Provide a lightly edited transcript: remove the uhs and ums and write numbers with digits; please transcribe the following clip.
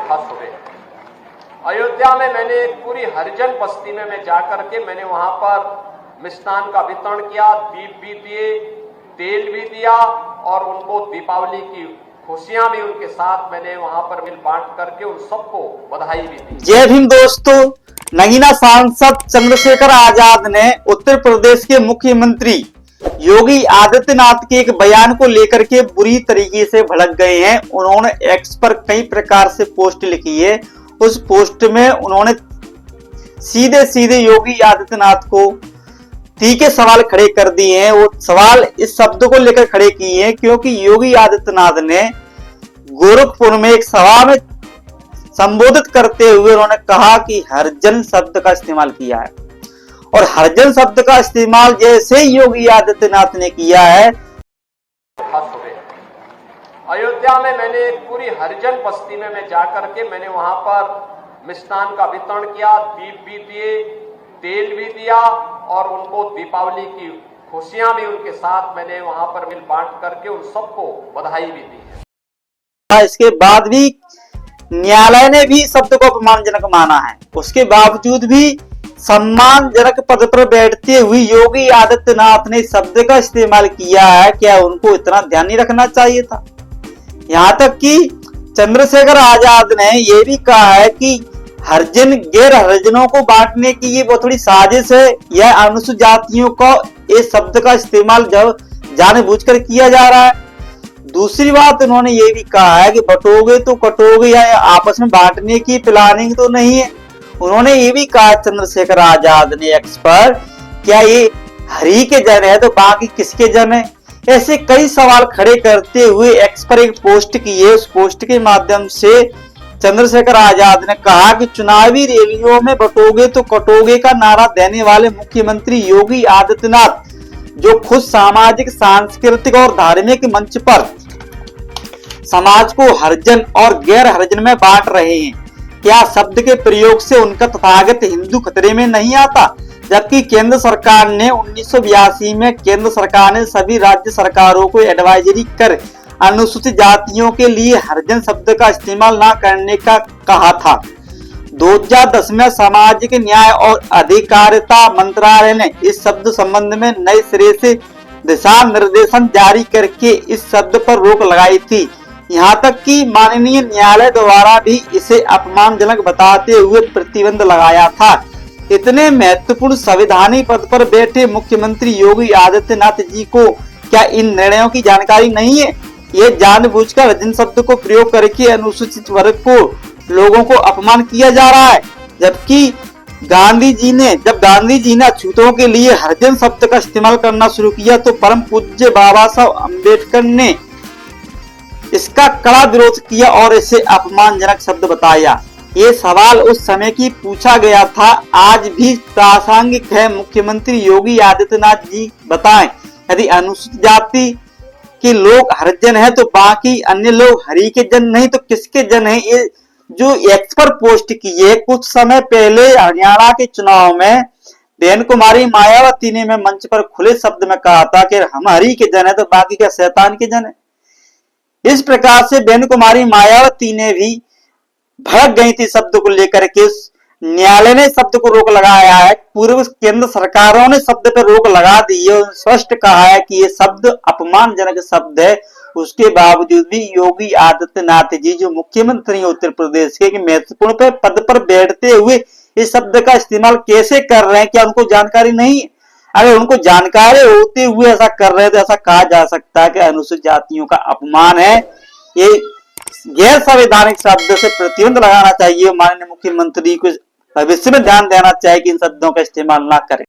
था सुबह अयोध्या में मैंने पूरी हरिजन बस्ती में मैं जाकर के मैंने वहां पर मिष्ठान का वितरण किया, दीप भी दिए, तेल भी दिया और उनको दीपावली की खुशियां भी उनके साथ मैंने वहां पर मिल बांट करके उन सबको बधाई भी दी। जय भीम दोस्तों, नगीना सांसद चंद्रशेखर आजाद ने उत्तर प्रदेश के मुख्यमंत्री योगी आदित्यनाथ के एक बयान को लेकर के बुरी तरीके से भड़क गए हैं। उन्होंने एक्स पर कई प्रकार से पोस्ट लिखी है। उस पोस्ट में उन्होंने सीधे सीधे योगी आदित्यनाथ को तीखे सवाल खड़े कर दिए हैं। वो सवाल इस शब्द को लेकर खड़े किए हैं क्योंकि योगी आदित्यनाथ ने गोरखपुर में एक सभा में संबोधित करते हुए उन्होंने कहा कि हरिजन शब्द का इस्तेमाल किया है और हरिजन शब्द का इस्तेमाल जैसे योगी आदित्यनाथ ने किया है। अयोध्या में मैंने पूरी हरिजन बस्ती में मैं जाकर के मैंने वहां पर मिष्ठान का वितरण किया, दीप भी दिए, तेल भी दिया और उनको दीपावली की खुशियां भी उनके साथ मैंने वहां पर मिल बांट करके उन सबको बधाई भी दी है। इसके बाद भी न्यायालय ने भी शब्द को अपमानजनक माना है। उसके बावजूद भी सम्मानजनक पद पर बैठते हुए योगी आदित्यनाथ ने शब्द का इस्तेमाल किया है। क्या उनको इतना ध्यान नहीं रखना चाहिए था? यहाँ तक कि चंद्रशेखर आजाद ने यह भी कहा है कि हरिजन गैर हरिजनों को बांटने की ये बहुत बड़ी साजिश है। यह अनुसूचित जातियों को इस शब्द का इस्तेमाल जब जानबूझकर किया जा रहा है। दूसरी बात उन्होंने ये भी कहा है कि बटोगे तो कटोगे, या आपस में बांटने की प्लानिंग तो नहीं है। उन्होंने ये भी कहा चंद्रशेखर आजाद ने एक्स पर, क्या ये हरि के जन है तो बाकी किसके जन है? ऐसे कई सवाल खड़े करते हुए एक्स पर एक पोस्ट की है। उस पोस्ट के माध्यम से चंद्रशेखर आजाद ने कहा कि चुनावी रैलियों में बटोगे तो कटोगे का नारा देने वाले मुख्यमंत्री योगी आदित्यनाथ, जो खुद सामाजिक, सांस्कृतिक और धार्मिक मंच पर समाज को हरिजन और गैर हरिजन में बांट रहे हैं, क्या शब्द के प्रयोग से उनका तथागत हिंदू खतरे में नहीं आता? जबकि केंद्र सरकार ने 1982 में केंद्र सरकार ने सभी राज्य सरकारों को एडवाइजरी कर अनुसूचित जातियों के लिए हरिजन शब्द का इस्तेमाल न करने का कहा था। 2010 में सामाजिक न्याय और अधिकारिता मंत्रालय ने इस शब्द संबंध में नए सिरे से दिशा निर्देशन जारी करके इस शब्द पर रोक लगाई थी। यहाँ तक कि माननीय न्यायालय द्वारा भी इसे अपमानजनक बताते हुए प्रतिबंध लगाया था। इतने महत्वपूर्ण संवैधानिक पद पर बैठे मुख्यमंत्री योगी आदित्यनाथ जी को क्या इन निर्णयों की जानकारी नहीं है? ये जानबूझकर हरिजन शब्द को प्रयोग करके अनुसूचित वर्ग को लोगों को अपमान किया जा रहा है। जबकि गांधी जी ने अछूतों के लिए हरिजन शब्द का इस्तेमाल करना शुरू किया तो परम पूज्य बाबा साहब अम्बेडकर ने इसका कड़ा विरोध किया और इसे अपमानजनक शब्द बताया। ये सवाल उस समय की पूछा गया था, आज भी प्रासंगिक है। मुख्यमंत्री योगी आदित्यनाथ जी बताएं, यदि अनुसूचित जाति के लोग हरिजन है तो बाकी अन्य लोग हरि के जन नहीं तो किसके जन है? ये जो एक्स पर पोस्ट की है, कुछ समय पहले हरियाणा के चुनाव में बहन कुमारी मायावती ने मैं मंच पर खुले शब्द में कहा था कि हम हरि के जन है तो बाकी क्या शैतान के जन है। इस प्रकार से बहन कुमारी मायावती ने भी भड़क गई थी शब्द को लेकर के। न्यायालय ने शब्द को रोक लगाया है, पूर्व केंद्र सरकारों ने शब्द पर रोक लगा दी है। स्पष्ट कहा है कि ये शब्द अपमानजनक शब्द है। उसके बावजूद भी योगी आदित्यनाथ जी जो मुख्यमंत्री उत्तर प्रदेश के महत्वपूर्ण पद पर बैठते हुए इस शब्द का इस्तेमाल कैसे कर रहे हैं? क्या उनको जानकारी नहीं है? अगर उनको जानकारी होते हुए ऐसा कर रहे हैं तो ऐसा कहा जा सकता है कि अनुसूचित जातियों का अपमान है। ये गैर संवैधानिक शब्द से प्रतिबंध लगाना चाहिए। माननीय मुख्यमंत्री को भविष्य में ध्यान देना चाहिए कि इन शब्दों का इस्तेमाल ना करें।